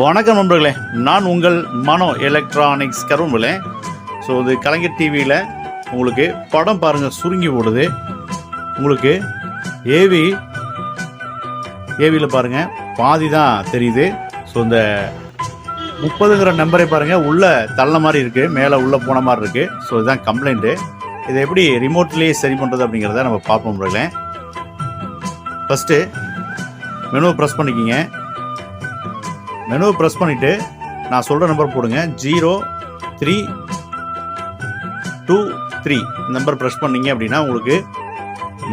வணக்கம் நண்பர்களே, நான் உங்கள் மனோ எலக்ட்ரானிக்ஸ் கரும்புலே. ஸோ இது கலைஞர் டிவியில் உங்களுக்கு படம் பாருங்கள் சுருங்கி ஓடுது. உங்களுக்கு ஏவியில் பாருங்கள் பாதி தான் தெரியுது. ஸோ இந்த 30ங்கிற நம்பரை பாருங்கள் உள்ளே தள்ள மாதிரி இருக்குது, மேலே உள்ளே போன மாதிரி இருக்குது. ஸோ இதுதான் கம்ப்ளைண்ட்டு. இதை எப்படி ரிமோட்லேயே சரி பண்ணுறது அப்படிங்கிறத நம்ம பார்ப்போம் நண்பர்களே. ஃபஸ்ட்டு மெனுவை ப்ரெஸ் பண்ணிக்கிங்க. மெனுவை ப்ரெஸ் பண்ணிவிட்டு நான் சொல்கிற நம்பர் போடுங்க. 0323 நம்பர் ப்ரெஸ் பண்ணிங்க அப்படின்னா உங்களுக்கு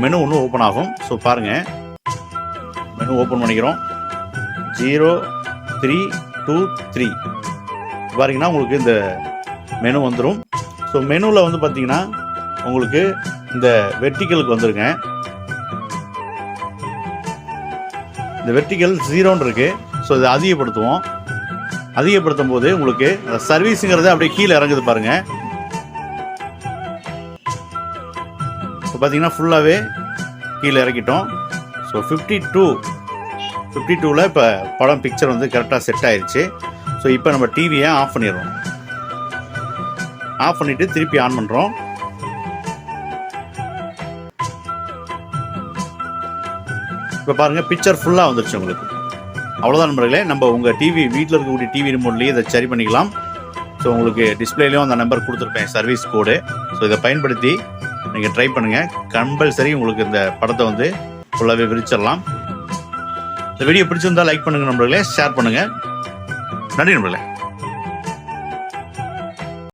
மெனு ஒன்று ஓப்பன் ஆகும். ஸோ பாருங்கள், மெனு ஓப்பன் பண்ணிக்கிறோம். 0323 பாருங்கன்னா உங்களுக்கு இந்த மெனு வந்துடும். ஸோ மெனுவில் வந்து பார்த்தீங்கன்னா உங்களுக்கு இந்த வெர்டிக்கலுக்கு வந்துருங்க. இந்த வெர்டிக்கல் 0ன்னு இருக்குது. ஸோ இதை அதிகப்படுத்துவோம். அதிகப்படுத்தும் போது உங்களுக்கு சர்வீஸுங்கிறது அப்படியே கீழே இறங்குது பாருங்கள். இப்போ பார்த்தீங்கன்னா ஃபுல்லாகவே கீழே இறக்கிட்டோம். ஸோ 52ல் இப்போ படம் பிக்சர் வந்து கரெக்டாக செட் ஆயிடுச்சு. ஸோ இப்போ நம்ம டிவியை ஆஃப் பண்ணிடுறோம். ஆஃப் பண்ணிவிட்டு திருப்பி ஆன் பண்ணுறோம். இப்போ பாருங்கள் பிக்சர் ஃபுல்லாக வந்துடுச்சு உங்களுக்கு. அவ்வளோதான் நண்பர்களே. நம்ம உங்கள் டிவி வீட்டில் இருக்கக்கூடிய டிவி ரிமோட்லேயே இதை சரி பண்ணிக்கலாம். ஸோ உங்களுக்கு டிஸ்பிளேலையும் அந்த நம்பர் கொடுத்துருப்பேன், சர்வீஸ் கோடு. ஸோ இதை பயன்படுத்தி நீங்கள் ட்ரை பண்ணுங்கள். கம்பல்சரி உங்களுக்கு இந்த படத்தை வந்து ஃபுல்லாகவே விரிச்சிடலாம். இந்த வீடியோ பிடிச்சிருந்தால் லைக் பண்ணுங்கள் நண்பர்களே, ஷேர் பண்ணுங்கள். நன்றி நண்பர்களே.